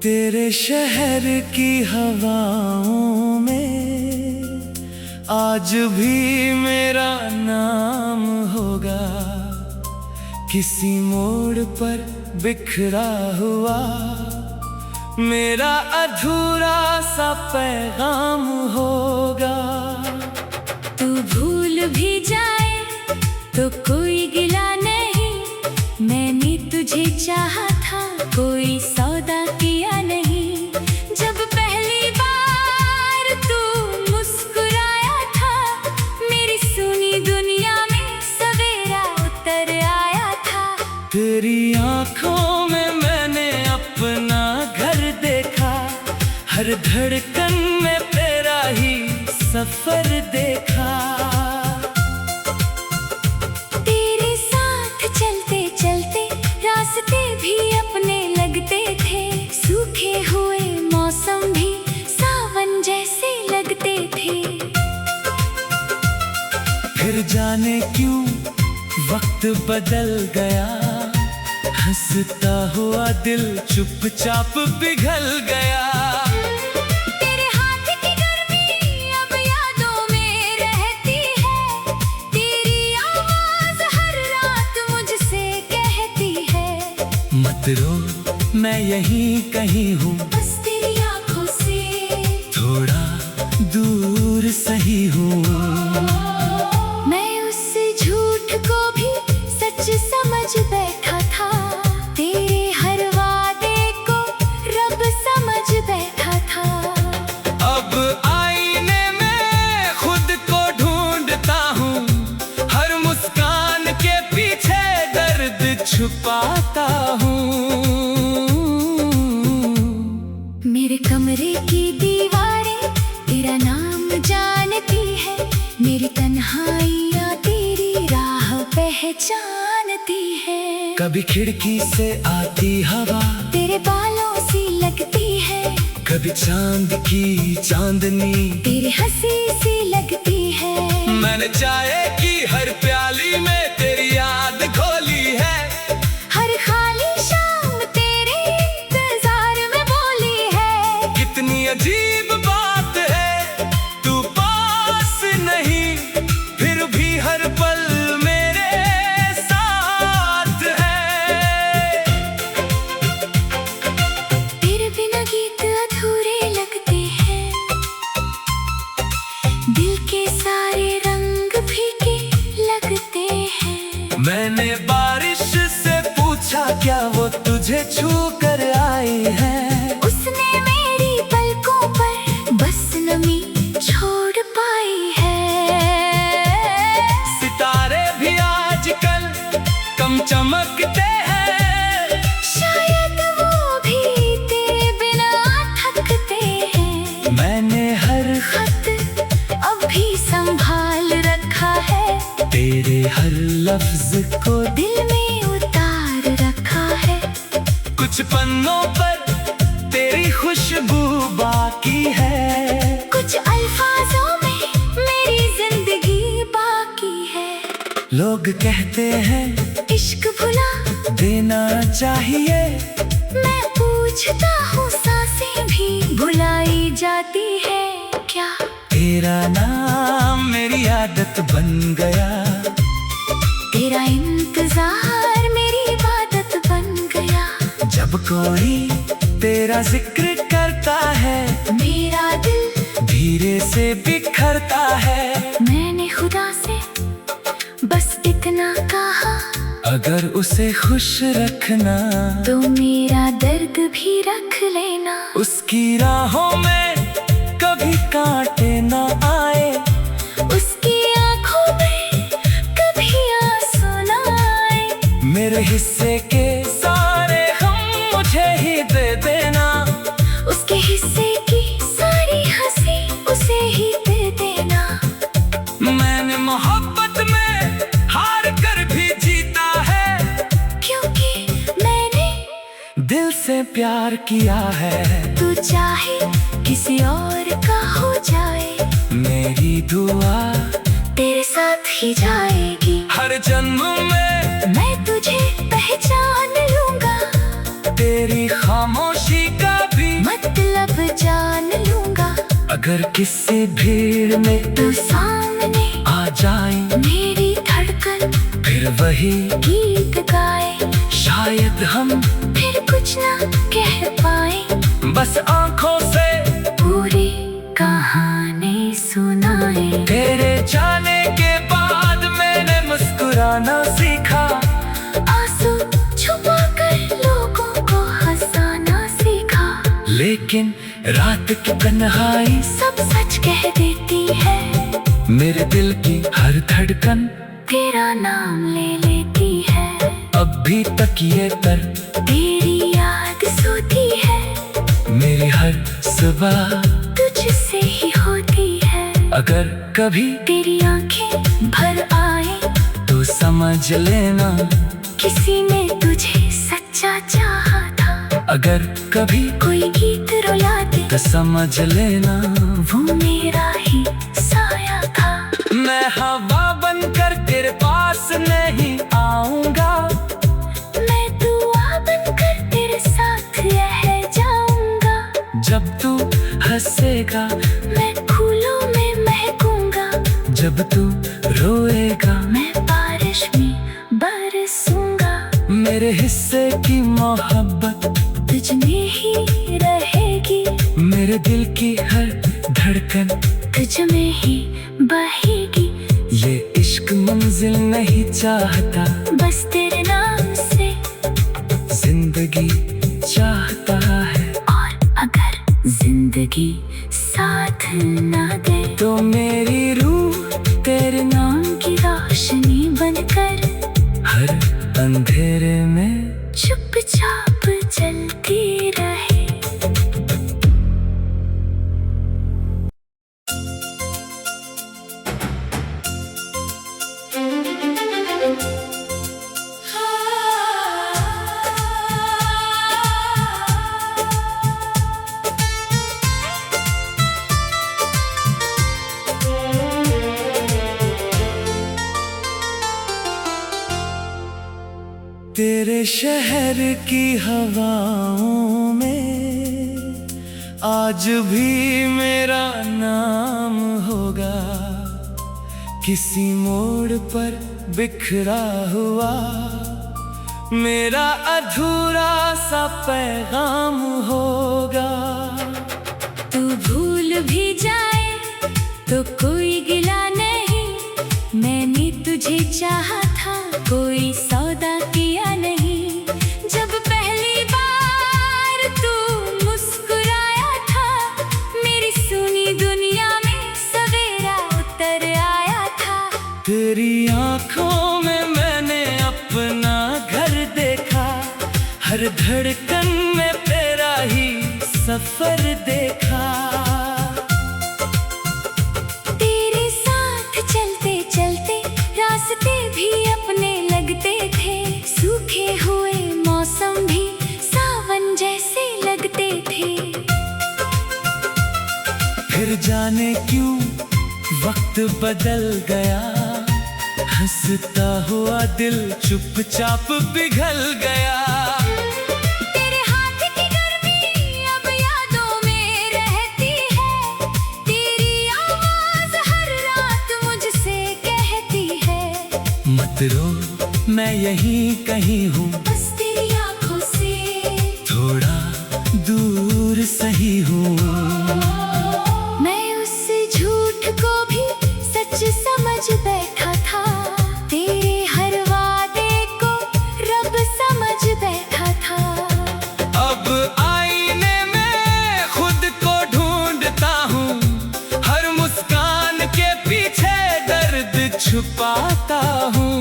तेरे शहर की हवाओं में आज भी मेरा नाम होगा। किसी मोड़ पर बिखरा हुआ मेरा अधूरा सा पैगाम होगा। तू भूल भी जाए तो कोई गिला नहीं, मैंने तुझे चाहा था कोई सौदा किया नहीं। जब पहली बार तू मुस्कुराया था मेरी सुनी दुनिया में सवेरा उतर आया था। तेरी आंखों में मैंने अपना घर देखा, हर धड़कन में तेरा ही सफर देखा। तेरे साथ चलते चलते रास्ते भी अपने लगते थे, सूखे हुए मौसम भी सावन जैसे लगते थे। फिर जाने क्यों वक्त बदल गया, हंसता हुआ दिल चुपचाप पिघल गया। तेरे हाथ की गर्मी अब यादों में रहती है, तेरी आवाज हर रात मुझसे कहती है। मत रो मैं यहीं कहीं हूँ, बस तेरी आंखों से थोड़ा दूर सही हूँ। मैं उस झूठ को भी सच समझ बैठा था, तेरे हर वादे को रब समझ बैठा था। अब आईने में खुद को ढूंढता हूँ, हर मुस्कान के पीछे दर्द छुपाता हूँ। मेरे कमरे की दीवारें तेरा नाम जानती है, मेरी तन्हाइयाँ तेरी राह पहचानती है। कभी खिड़की से आती हवा तेरे बालों सी लगती है, कभी चांद की चांदनी तेरी हंसी सी लगती है। मैंने चाय की हर प्याली में तेरी याद घोली है, हर खाली शाम तेरे इंतजार में बोली है। कितनी अजीब बात है तू पास नहीं, फिर भी हर पल मेरे साथ है। तेरे बिना गीत अधूरे लगते हैं, दिल के सारे रंग फीके लगते हैं। मैंने बारिश से पूछा क्या वो तुझे छू कर आई है, उसने मेरी पलकों पर बस नमी छोड़ पाई है। सितारे भी आजकल कम चमकते हैं, शायद वो भी तेरे बिना थकते हैं। मैंने हर खत अभी संभाल रखा है, तेरे हर लफ्ज को दिल में उतार रखा है। कुछ पन्नों पर तेरी खुशबू बाकी है, कुछ अल्फाजों में मेरी जिंदगी बाकी है। लोग कहते हैं इश्क भुला देना चाहिए, मैं पूछता हूँ सांसें भी भुलाई जाती है क्या? तेरा नाम मेरी आदत बन गया, तेरा इंतजार मेरी इबादत बन गया। जब कोई तेरा जिक्र करता है मेरा दिल धीरे से बिखरता है। मैंने खुदा से बस इतना कहा, अगर उसे खुश रखना तो मेरा दर्द भी रख लेना। उसकी राहों में कभी कांटे ना आए, उसकी आंखों में कभी आंसू ना आए। मेरे हिस्से के सारे गम मुझे ही दे देना, उसके हिस्से की सारी हंसी उसे ही दे देना। मैंने मोहब्बत में हार कर भी जीता है, क्योंकि मैंने दिल से प्यार किया है। तू चाहे किसी और का हो जाए, मेरी दुआ तेरे साथ ही जाएगी। हर जन्म में मैं तुझे पहचान लूंगा, तेरी खामोशी का भी जान लूंगा। अगर किसी भीड़ में तू सामने आ जाए मेरी धड़कन फिर वही गीत गाए, शायद हम फिर कुछ ना कह पाए, बस आंखों से पूरी कहानी सुनाए। तेरे जाने के बाद मैंने मुस्कुराना सीखा, आंसू छुपा कर लोगों को हंसाना सीखा, लेकिन रात की तन्हाई सब सच कह देती है। मेरे दिल की हर धड़कन तेरा नाम ले लेती है। अब भी तकिए पर तेरी याद सोती है, मेरी हर सुबह तुझसे ही होती है। अगर कभी तेरी आंखें भर आए तो समझ लेना किसी ने तुझे सच्चा चाहा था। अगर कभी कोई गीत रुला दे तो समझ लेना वो मेरा ही साया था। मैं हवा बनकर तेरे पास नहीं आऊंगा, मैं दुआ बनकर तेरे साथ रह जाऊंगा। जब तू हंसेगा मैं फूलों में महकूंगा, जब तू रोएगा मैं बारिश में बरसूंगा। मेरे हिस्से की मोहब्बत तुझ में ही रहेगी, मेरे दिल की हर धड़कन तुझ में ही बहेगी। ये इश्क मंजिल नहीं चाहता, बस तेरे नाम से जिंदगी चाहता है। और अगर जिंदगी साथ ना दे तो मेरी रूह तेरे नाम की रोशनी बनकर हर अंधेरे में चुपचाप चलती रहे। तेरे शहर की हवाओं में आज भी मेरा नाम होगा, किसी मोड़ पर बिखरा हुआ मेरा अधूरा सा पैगाम होगा। तू भूल भी जाए तो कोई गिला नहीं, मैंने तुझे चाहा था कोई सौदा किया नहीं। जब पहली बार तू मुस्कुराया था मेरी सुनी दुनिया में सवेरा उतर आया था। तेरी आंखों में मैंने अपना घर देखा, हर धड़कन में तेरा ही सफर देखा। तेरे साथ चलते चलते रास्ते भी अपने लगते थे, सूखे हुए मौसम भी सावन जैसे लगते थे। फिर जाने क्यों वक्त बदल गया, हंसता हुआ दिल चुपचाप पिघल गया। तेरे हाथ की गर्मी अब यादों में रहती है, तेरी आवाज हर रात मुझसे कहती है। मत रो मैं यहीं कहीं हूँ, बस तेरी आंखों से थोड़ा दूर सही हूँ। मैं उस झूठ को भी सच समझ बैठा था, तेरे हर वादे को रब समझ बैठा था। अब आईने में खुद को ढूंढता हूँ, हर मुस्कान के पीछे दर्द छुपाता हूँ।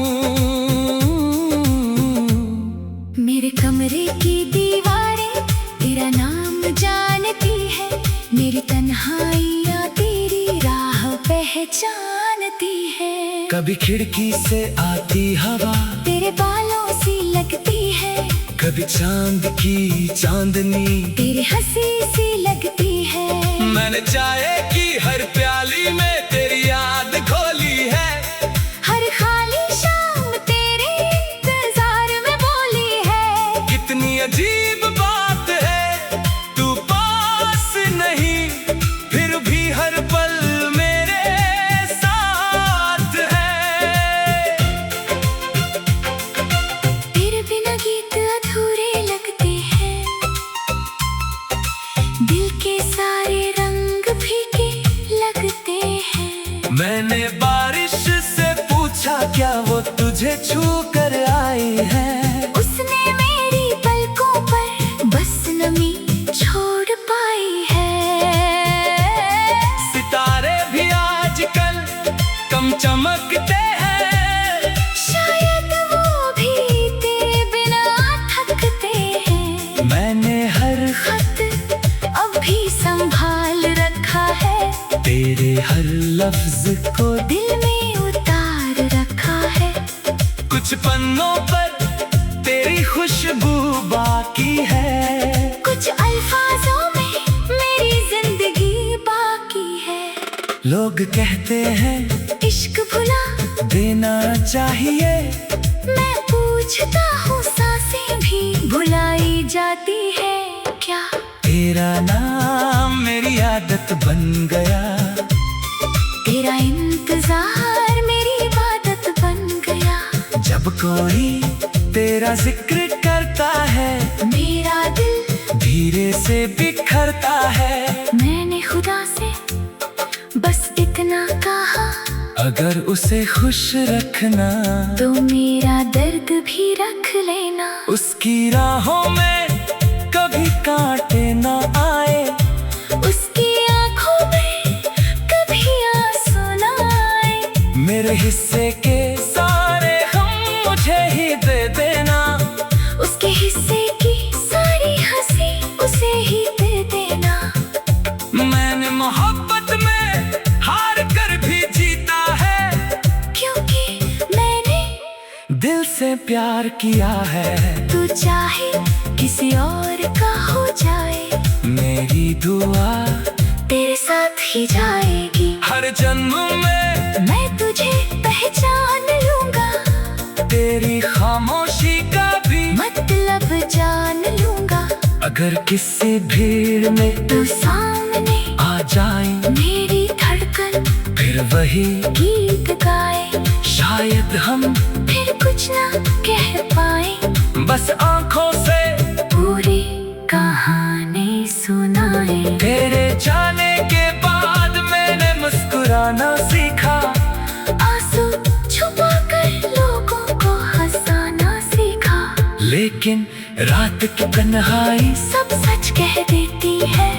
मेरे कमरे की दीवारें तेरा नाम जानती है, मेरी तन्हाइयाँ तेरी राह पहचानती है। कभी खिड़की से आती हवा तेरे बालों सी लगती है, कभी चांद की चांदनी तेरी हंसी सी लगती है। मैंने चाय की हर प्याली में तेरी याद खोली है, हर खाली शाम तेरे इंतजार में बोली है। कितनी अजीब बात है तू पास नहीं पूछा क्या वो तुझे छू कर आई है। उसने मेरी पलकों पर बस नमी छोड़ पाई है। सितारे भी आजकल कम चमकते हैं, शायद वो भी तेरे बिना थकते हैं। मैंने हर खत अब भी संभाल रखा है, तेरे हर लफ्ज को दिल में उतार रखा है। कुछ पन्नों पर तेरी खुशबू बाकी है, कुछ अल्फाजों में मेरी जिंदगी बाकी है। लोग कहते हैं इश्क भुला देना चाहिए, मैं पूछता हूँ सांसें भी भुलाई जाती है क्या। तेरा नाम मेरी आदत बन गया, तेरा इंतजार मेरी इबादत बन गया। जब कोई तेरा जिक्र करता है मेरा दिल धीरे से बिखरता है। मैंने खुदा से बस इतना कहा, अगर उसे खुश रखना तो मेरा दर्द भी रख लेना। उसकी राहों में कभी कांटे न आए, उसकी आंखों में कभी आंसू न आए। मेरे हिस्से के सारे गम मुझे ही दे देना, उसके हिस्से की सारी हंसी उसे ही दे देना। मैंने मोहब्बत में हार कर भी जीता है, क्योंकि मैंने दिल से प्यार किया है। तू चाहे किसी और का हो जाए, मेरी दुआ तेरे साथ ही जाएगी। हर जन्म में मैं तुझे पहचान लूंगा, तेरी खामोशी का भी मतलब जान लूंगा। अगर किसी भीड़ में तू सामने आ जाए मेरी धड़कन फिर वही गीत गाए, शायद हम फिर कुछ ना कह पाए, बस आंखों से पूरी कहानी सुनाए। तेरे जाने के बाद मैंने मुस्कुराना सीखा, आंसू छुपा कर लोगों को हंसाना सीखा। लेकिन रात की तन्हाई सब सच कह देती है,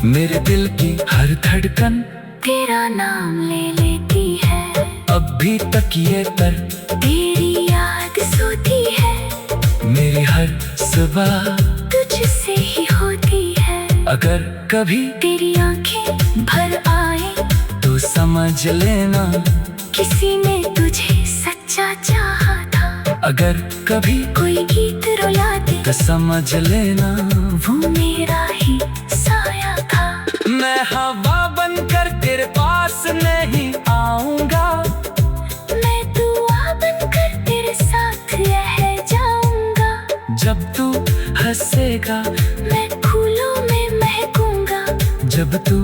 मेरे दिल की हर धड़कन तेरा नाम ले लेती है। अब भी तकिए पर तेरी याद सोती है, मेरी हर सुबह तुझसे ही होती है। अगर कभी तेरी आंखें भर आए तो समझ लेना किसी ने तुझे सच्चा चाहा था। अगर कभी कोई गीत रुला दे तो समझ लेना वो मेरा ही साया था। मैं हवा बनकर तेरे पास नहीं आऊंगा, मैं दुआ बनकर तेरे साथ रह जाऊंगा। जब तू हंसेगा मैं फूलों में महकूंगा, जब तू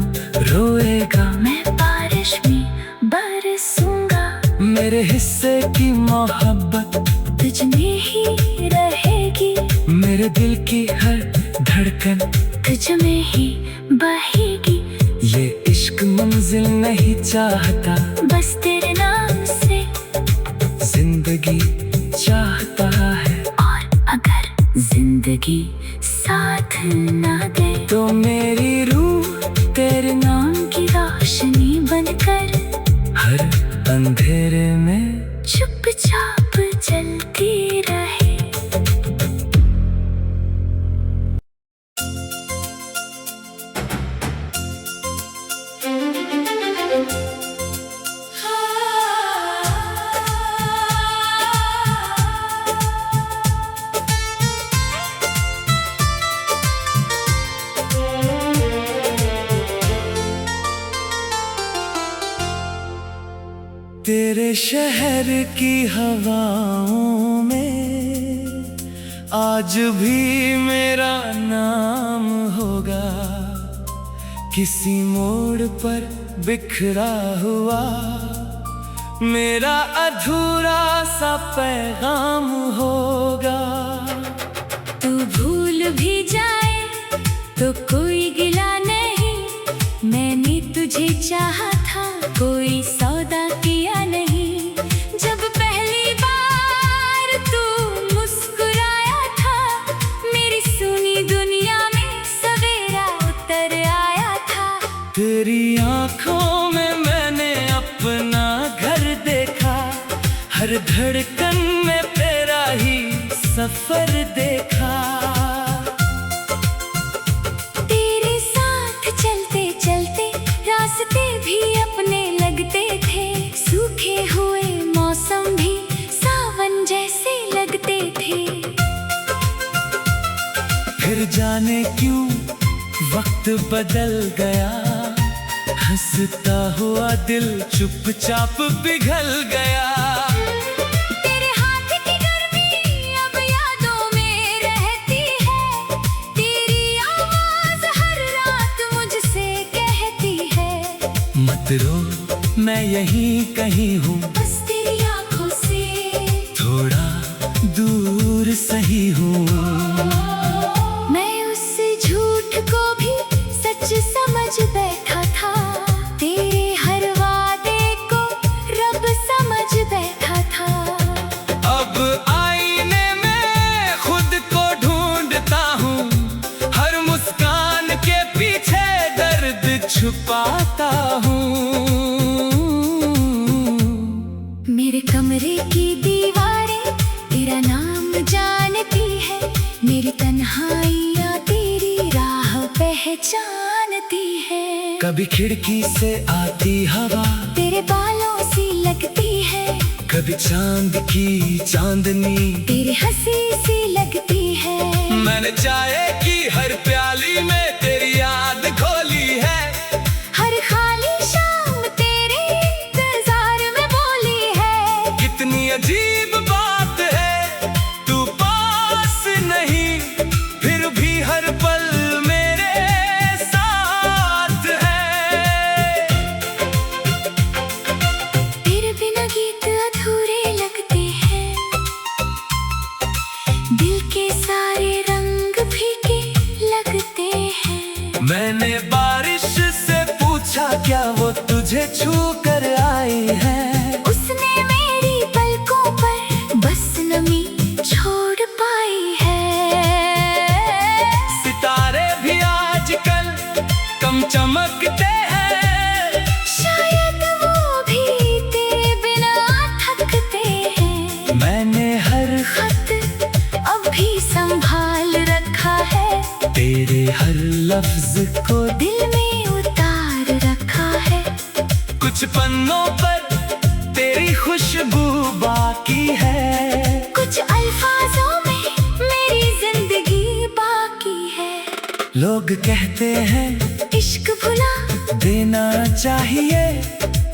रोएगा मैं बारिश में बरसूंगा। मेरे हिस्से की मोहब्बत तुझ में ही रहेगी, मेरे दिल की हर धड़कन तुझ में ही बहेगी। ये इश्क मंजिल नहीं चाहता, बस तेरे नाम से जिंदगी चाहता है। और अगर जिंदगी साथ न दे तो मेरी रूह तेरे नाम की रोशनी बनकर हर अंधेरे में चुपचाप जलती रहे। तेरे शहर की हवाओं में आज भी मेरा नाम होगा, किसी मोड़ पर बिखरा हुआ मेरा अधूरा सा पैगाम होगा। तू भूल भी जाए तो कोई गिला नहीं, मैंने तुझे चाहा था कोई सौदा किया नहीं। जब हर धड़कन में तेरा ही सफर देखा। तेरे साथ चलते चलते रास्ते भी अपने लगते थे, सूखे हुए मौसम भी सावन जैसे लगते थे। फिर जाने क्यों वक्त बदल गया, हंसता हुआ दिल चुपचाप पिघल गया। तेरे हाथ की गर्मी अब यादों में रहती है, तेरी आवाज हर रात मुझसे कहती है। मत रो मैं यहीं कहीं हूँ, बस तेरी आंखों से थोड़ा दूर सही हूँ। मैं उस झूठ को भी सच समझ बैठा था, तेरे हर वादे को रब समझ बैठा था। अब आईने में खुद को ढूंढता हूँ, हर मुस्कान के पीछे दर्द छुपाता हूँ। मेरे कमरे की दीवारें तेरा नाम जानती है, मेरी तन्हाइयाँ तेरी राह पहचानती है। कभी खिड़की से आती हवा तेरे बालों सी लगती है, कभी चांद की चांदनी तेरी हंसी सी लगती है। मैंने चाय की हर प्याली में तेरी याद घोली है, हर खाली शाम तेरे इंतजार में बोली है। कितनी अजीब बात है तू पास नहीं, फिर भी हर पल मेरे साथ है। तेरे बिना गीत अधूरे लगते हैं, दिल के सारे रंग फीके लगते हैं। मैंने बारिश से पूछा क्या वो तुझे छू कर आई है, उसने मेरी पलकों पर बस नमी छोड़ पाई है। सितारे भी आजकल कम चमकते हैं, शायद वो भी तेरे बिना थकते हैं। मैंने हर खत अब भी संभाल रखा है, तेरे हर लफ्ज को दिल में उतार रखा है। कुछ पन्नों पर तेरी खुशबू बाकी है, कुछ अल्फाजों में मेरी जिंदगी बाकी है। लोग कहते हैं इश्क भुला देना चाहिए,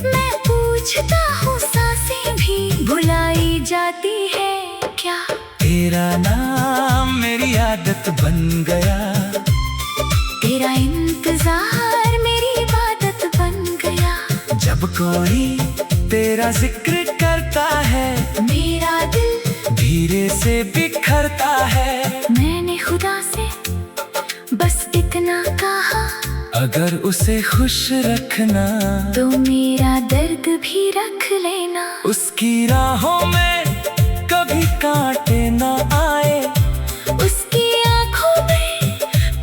मैं पूछता हूँ सांसें भी भुलाई जाती है क्या? तेरा नाम मेरी आदत बन गया, तेरा इंतजार मेरी इबादत बन गया। जब कोई तेरा जिक्र करता है मेरा दिल धीरे से बिखरता है। मैंने खुदा से बस इतना कहा, अगर उसे खुश रखना तो मेरा दर्द भी रख लेना। उसकी राहों में कभी कांटे ना आए, उसकी आंखों में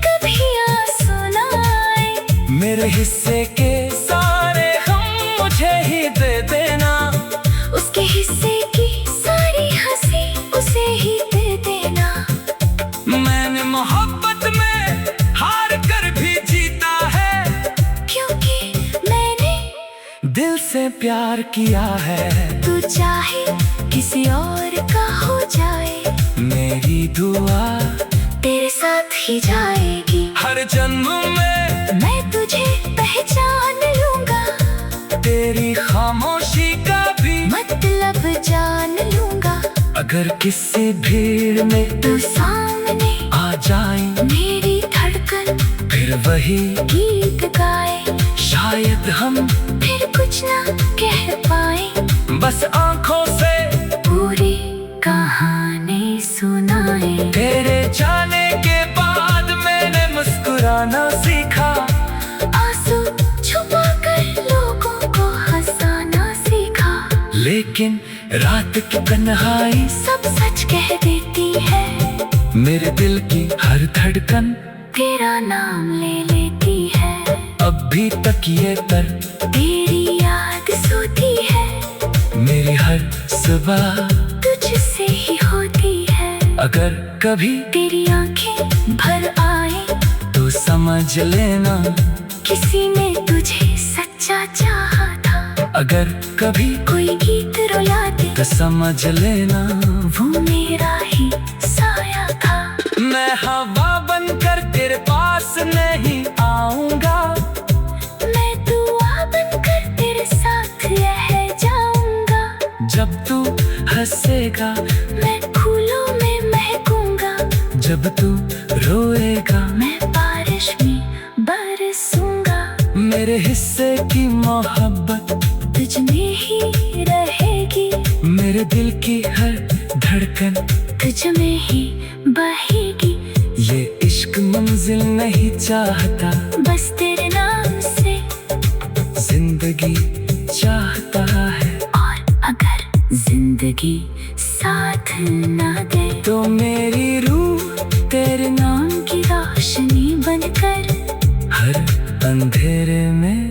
कभी आंसू ना आए। मेरे हिस्से के सारे गम मुझे ही दे देना, उसके हिस्से की सारी हंसी उसे ही दे देना। मैंने मोहब्बत में हार कर भी जीता है, क्योंकि मैंने दिल से प्यार किया है। तू चाहे किसी और का हो जाए, मेरी दुआ तेरे साथ ही जाएगी। हर जन्म में मैं तुझे पहचान लूंगा, तेरी खामोशी का भी मतलब जान लूंगा। अगर किसी भीड़ में तू सामने आ जाए, मेरी धड़कन फिर वही गीत गाए। शायद हम फिर कुछ ना कह पाए, बस आंखों से पूरी कहानी सुनाए। तेरे जाने के बाद मैंने मुस्कुराना सीखा, आंसू छुपा कर लोगों को हंसाना सीखा। लेकिन रात की तन्हाई सब सच कह देती है, मेरे दिल की हर धड़कन तेरा नाम ले लेती है। अब भी तकिए पर तेरी याद सोती है, मेरी हर जुबा तुझसे ही होती है। अगर कभी तेरी आंखें भर आए तो समझ लेना किसी ने तुझे सच्चा चाहा था। अगर कभी कोई गीत रुला दे तो समझ लेना वो मेरा ही साया था। मैं हवा बनकर तेरे पास नहीं आऊंगा, मैं दुआ बनकर तेरे साथ रह जाऊंगा। जब तू हंसेगा मैं फूलों में महकूंगा, जब तू रोएगा मैं बारिश में बरसूंगा। मेरे हिस्से की मोहब्बत तुझ में ही रहेगी, मेरे दिल की हर धड़कन तुझ में ही बहेगी। ये इश्क मंजिल नहीं चाहता, बस तेरे नाम से जिंदगी चाहता है। और अगर जिंदगी साथ ना दे तो मेरी रूह तेरे नाम की रोशनी बनकर हर अंधेरे में